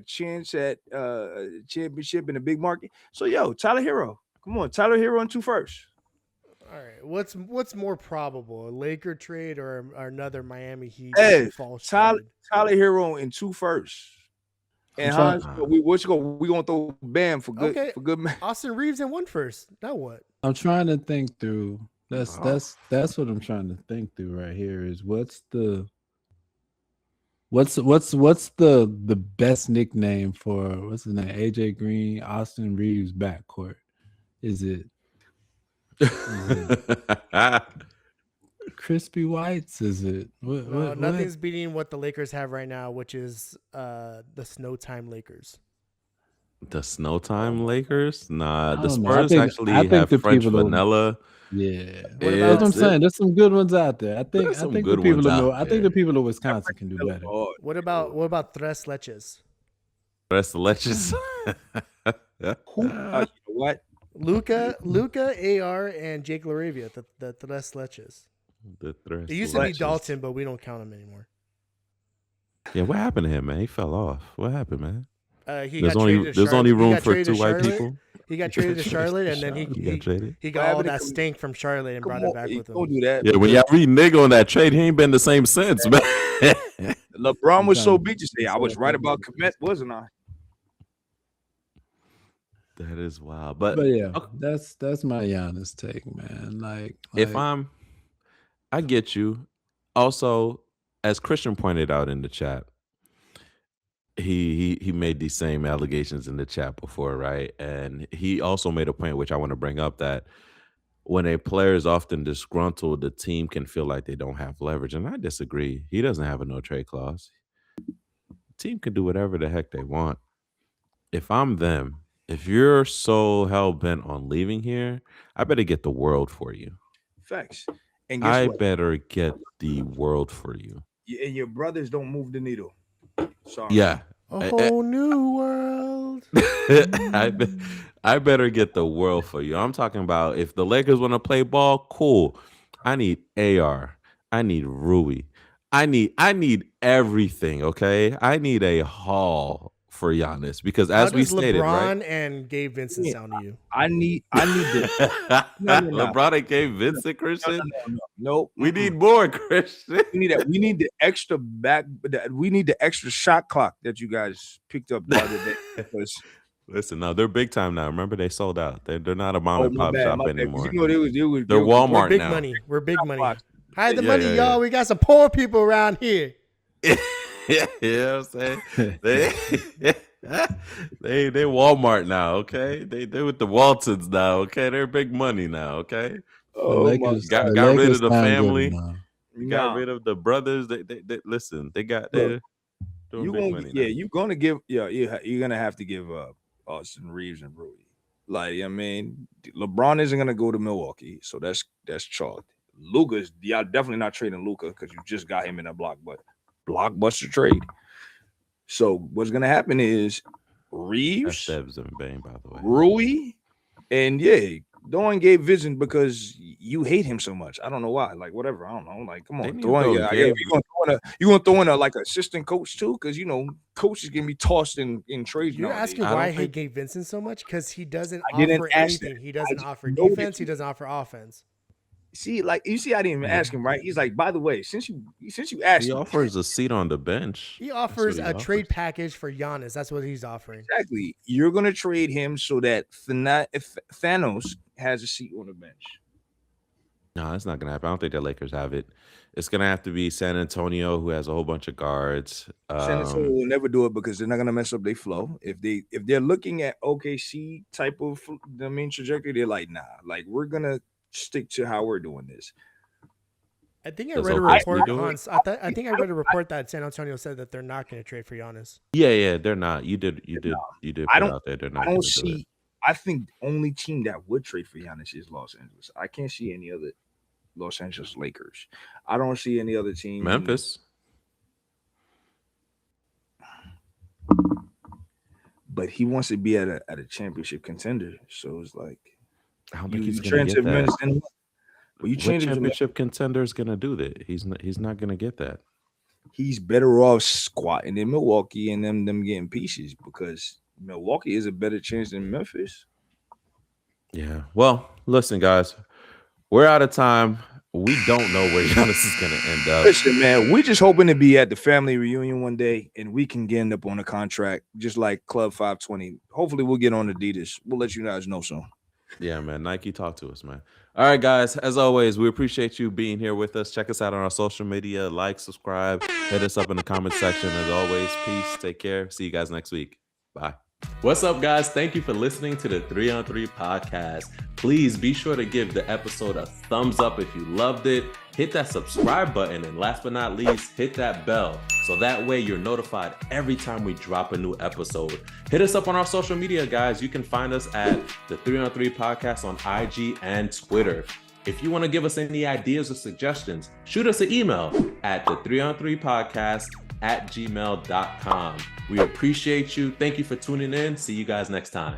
chance at a championship in a big market. So Tyler Hero, come on, Tyler Hero on 2 first. All right, what's more probable, a Laker trade or another Miami Heat Hey, false Tyler trade? Hero in 2 first. And I'm Hans, we gonna throw Bam for good Okay. for good man. Austin Reeves in 1 first. Now what? I'm trying to think through That's Oh. that's what I'm trying to think through right here. Is what's the best nickname for what's his name? AJ Green, Austin Reeves backcourt. Is it Crispy Whites? Is it No, what? nothing's beating what the Lakers have right now, which is the Snow Time Lakers. The Snow Time Lakers? Nah, I the don't know. I Spurs think actually the have French people are, vanilla. yeah. What That's what I'm about saying. There's some good ones out there. There's I some think good ones out I think there. the people of Wisconsin can do better. what about Tres Leches? Rest of Leches. Who? You know what? Luca, AR, and Jake LaRavia, the Tres Leches. The Tres It used to be Leches. Dalton, but we don't count him anymore. Yeah, what happened to him, man? He fell off. What happened, man? He There's got only traded to there's only Charlotte. He room got for traded to 2 white Charlotte. people. He got traded to Charlotte, and then He got he traded. got all happened to that come- stink from Charlotte and brought Come it on, back you with him. don't do that. Yeah, when y'all read nigga on that trade, he ain't been the same since, man. LeBron was so Sometimes beat to say I was right about Komet, wasn't I? That is wild. But yeah, okay, that's my Giannis take, man. Like if I get you. Also, as Christian pointed out in the chat, he made these same allegations in the chat before, right? And he also made a point which I want to bring up, that when a player is often disgruntled, the team can feel like they don't have leverage. And I disagree. He doesn't have a no trade clause. The team can do whatever the heck they want. If I'm them, if you're so hell bent on leaving here, I better get the world for you. Facts. And guess I what? better get the world for you. And your brothers don't move the needle. Sorry. Yeah. A whole new world. I better get the world for you. I'm talking about if the Lakers want to play ball, cool. I need AR. I need Rui. I need everything, okay? I need a haul for Giannis because as How we does stated, LeBron right? and Gabe Vincent Yeah. sound to you? I need the No. LeBron and Gabe Vincent, Christian. no. We need more, Christian. We need that. We need the extra we need the extra shot clock that you guys picked up the other day. Because, Listen, no, they're big time now. Remember, they sold out. They're not a mom and my pop bad, shop my bad. 'Cause anymore. You know, they was They're Walmart We're big now. money. We're big money. Box. Hide the Yeah, money, yeah, y'all. yeah. We got some poor people around here. Yeah, you know what I'm saying? They Walmart now, okay? They with the Waltons now, okay? They're big money now, okay? Oh my Got God. rid of the sound good family. now. Got Nah. rid of the brothers. They listen. They're doing You big gonna money. yeah, now. you're gonna give you're gonna have to give up Austin Reeves and Rui. Like I mean, LeBron isn't gonna go to Milwaukee, so that's chalked. Luka's y'all definitely not trading Luka because you just got him in a blockbuster trade. So what's gonna happen is That's Reeves, Debs and Bane, by the way. Rui, and Doan gave Vision because you hate him so much. I don't know why. Like whatever. I don't know. Like come They on, need throw to in. go Yeah, Gabe. you gonna throw in a like assistant coach too? Because coaches can be tossed in trades. You're nowadays. asking I why I don't hate think- Gabe Vincent so much? Because he doesn't I didn't offer ask that. anything. He doesn't just offer know that defense. He you- doesn't offer offense. See, I didn't even ask him, right? He's like, by the way, since you asked He me, offers a seat on the bench. He That's offers what a he trade offers. package for Giannis. That's what he's offering. exactly, you're gonna trade him so that Thanos has a seat on the bench. No, that's not gonna happen. I don't think the Lakers have it. It's gonna have to be San Antonio, who has a whole bunch of guards. San Antonio will never do it because they're not gonna mess up their flow. If they're looking at OKC type of trajectory, they're like, nah, like we're gonna stick to how we're doing this. I think I Does read a OKC report do on. it? I think I read a report that San Antonio said that they're not going to trade for Giannis. Yeah, they're not. You did I put don't- out there. They're not I gonna don't do it. see. I think the only team that would trade for Giannis is Los Angeles. I can't see any other Los Angeles Lakers. I don't see any other team. Memphis. But he wants to be at a championship contender. So it's like I don't think he's you gonna train get to that. Memphis, but you What change him to championship contender is gonna do that? He's not gonna get that. he's better off squatting in Milwaukee and them getting pieces because Milwaukee is a better chance than Memphis. Yeah. Well, listen, guys, we're out of time. We don't know where Giannis is gonna end up. Listen, man, we're just hoping to be at the family reunion one day and we can end up on a contract just like Club 520. Hopefully, we'll get on Adidas. We'll let you guys know soon. Yeah, man. Nike, talk to us, man. All right, guys. As always, we appreciate you being here with us. Check us out on our social media. Like, subscribe, hit us up in the comment section. As always, peace. Take care. See you guys next week. Bye. What's up, guys? Thank you for listening to the 3 on 3 podcast. Please be sure to give the episode a thumbs up if you loved it. Hit that subscribe button. And last but not least, hit that bell. So that way you're notified every time we drop a new episode. Hit us up on our social media, guys. You can find us at the 3 on 3 podcast on IG and Twitter. If you want to give us any ideas or suggestions, shoot us an email at the 3 on 3 podcast @gmail.com. We appreciate you. Thank you for tuning in. See you guys next time.